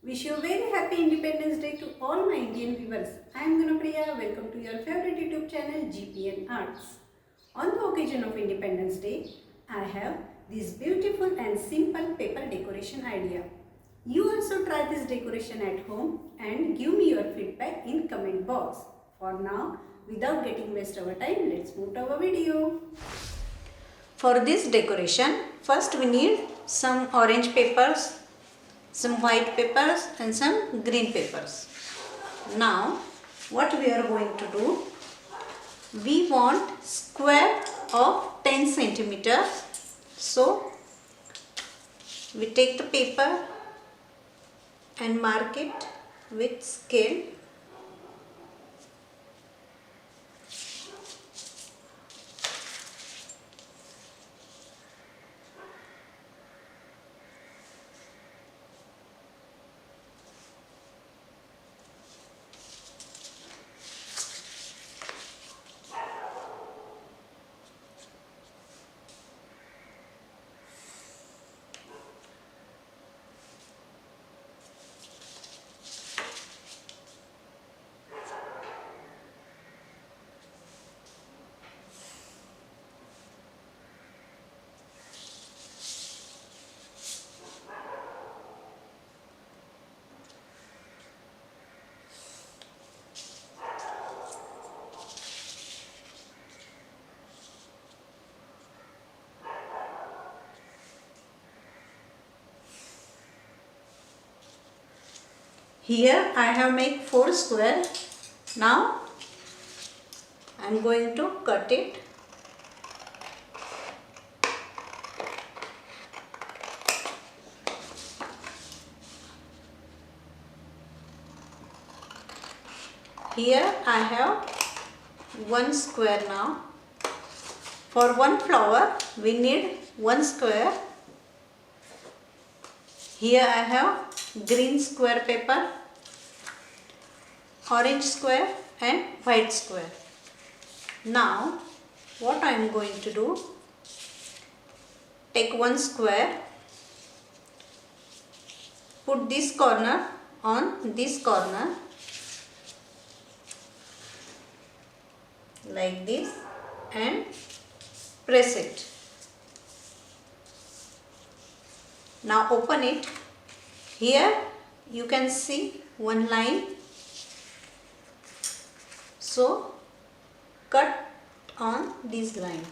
Wish you a very happy Independence Day to all my Indian viewers. I am Gunapriya. Welcome to your favorite YouTube channel GpnArts. On the occasion of Independence Day, I have this beautiful and simple paper decoration idea. You also try this decoration at home and give me your feedback in comment box. For now, without getting waste our time, let's move to our video. For this decoration, first we need some orange papers, some white papers and some green papers. Now what we are going to do, we want square of 10 centimeters. So we take the paper and mark it with scale. Here I have made 4 square. Now I am going to cut it. Here I have 1 square now. For one flower we need 1 square. Here I have green square paper, orange square and white square. Now what I am going to do, take 1 square, put this corner on this corner like this and press it. Now open it. Here you can see one line. So cut on this line.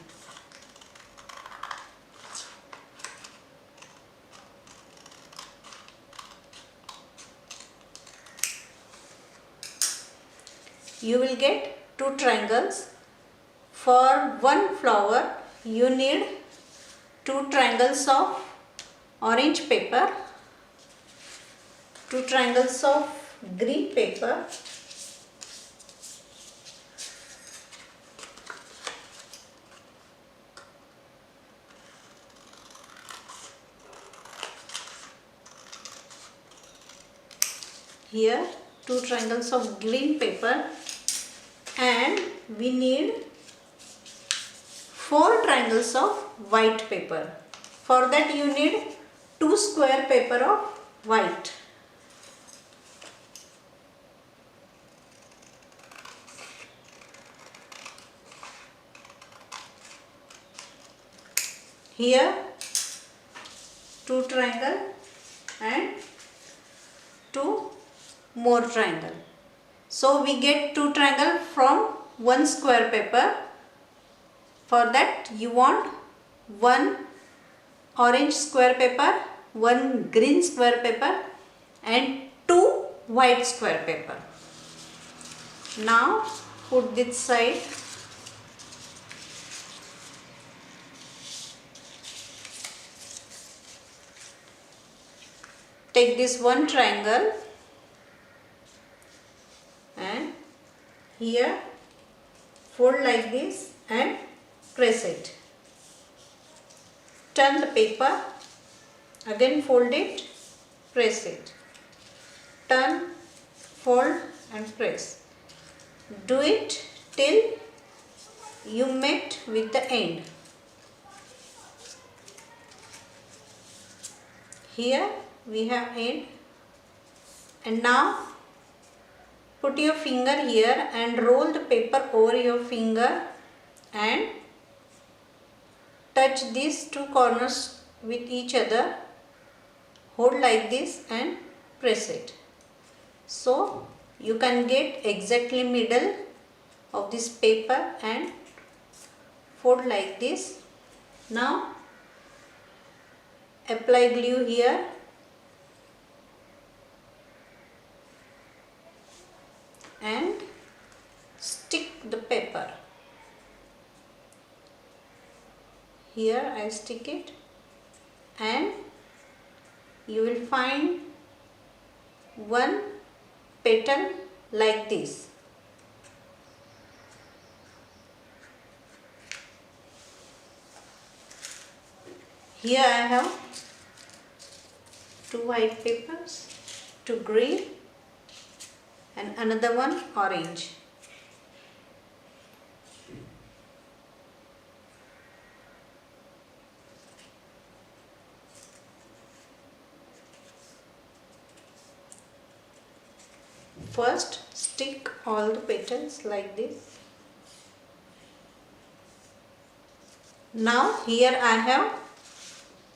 You will get 2 triangles. For one flower you need 2 triangles of orange paper, 2 triangles of green paper, here 2 triangles of green paper, and we need 4 triangles of white paper. For that you need 2 square paper of white. Here 2 triangle and 2 more triangle. So we get 2 triangle from 1 square paper. For that you want 1 orange square paper, 1 green square paper and 2 white square paper. Now put this side. Take this 1 triangle and here fold like this and press it. Turn the paper, again fold it, press it. Turn, fold and press. Do it till you meet with the end. Here we have end. And now put your finger here and roll the paper over your finger and touch these two corners with each other. Hold like this and press it. So you can get exactly middle of this paper and fold like this. Now apply glue here and stick the paper. Here I stick it and you will find one petal like this. Here I have two white papers, two green and another one orange. First stick all the petals like this. Now here I have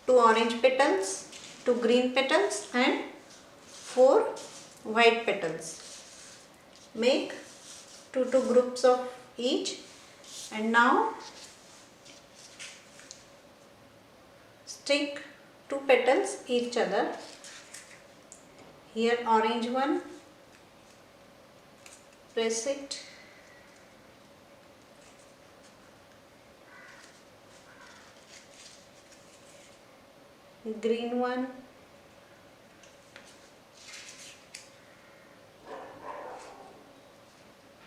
two orange petals, two green petals and four white petals. Make two groups of each and now stick two petals each other. Here orange one, press it, green one,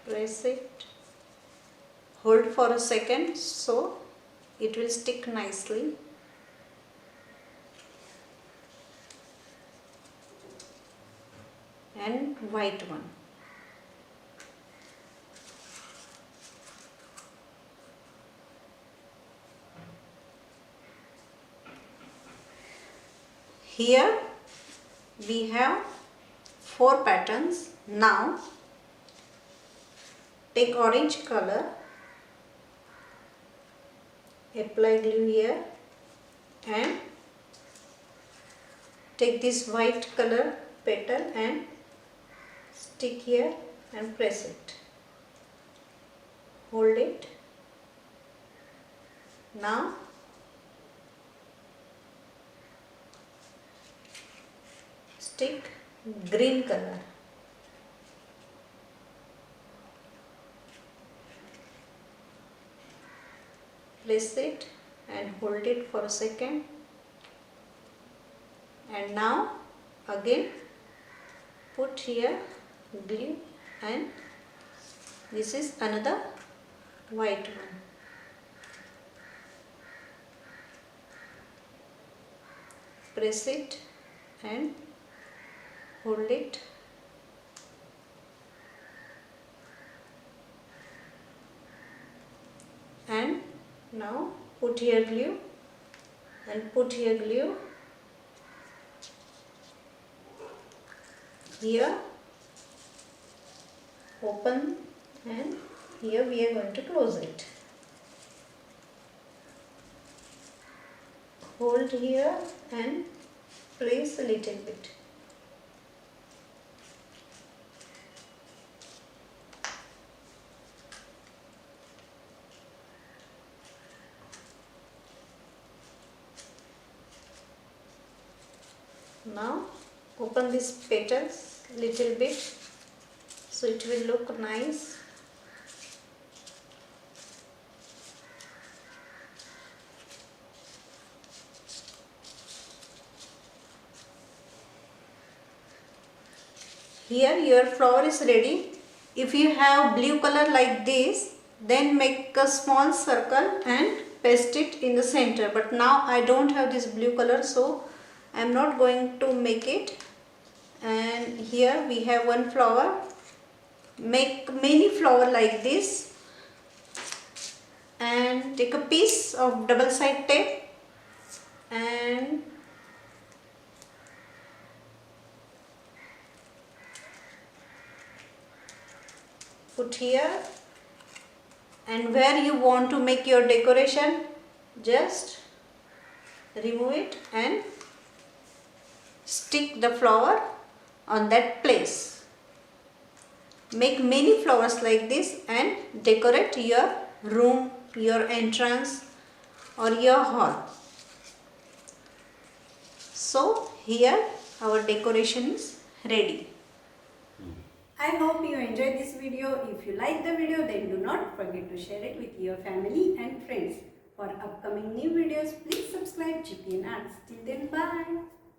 press it, hold for a second so it will stick nicely. And white one. Here we have four patterns. Now take orange color, apply glue here and take this white color petal and stick here and press it. Hold it. Now stick green color. Place it and hold it for a second. And now again put here glue and this is another white one. Press it and hold it. And now put here glue and put here glue. Here open and here we are going to close it. Hold here and place a little bit. Now open these petals little bit so it will look nice. Here your flower is ready. If you have blue color like this, then make a small circle and paste it in the center. But now I don't have this blue color, so I am not going to make it. And here we have one flower. Make many flower like this and take a piece of double side tape and put here, and where you want to make your decoration, just remove it and stick the flower on that place. Make many flowers like this and decorate your room, your entrance or your hall. So here our decoration is ready. I hope you enjoyed this video. If you like the video, then do not forget to share it with your family and friends. For upcoming new videos, please subscribe GpnArts. Till then, bye.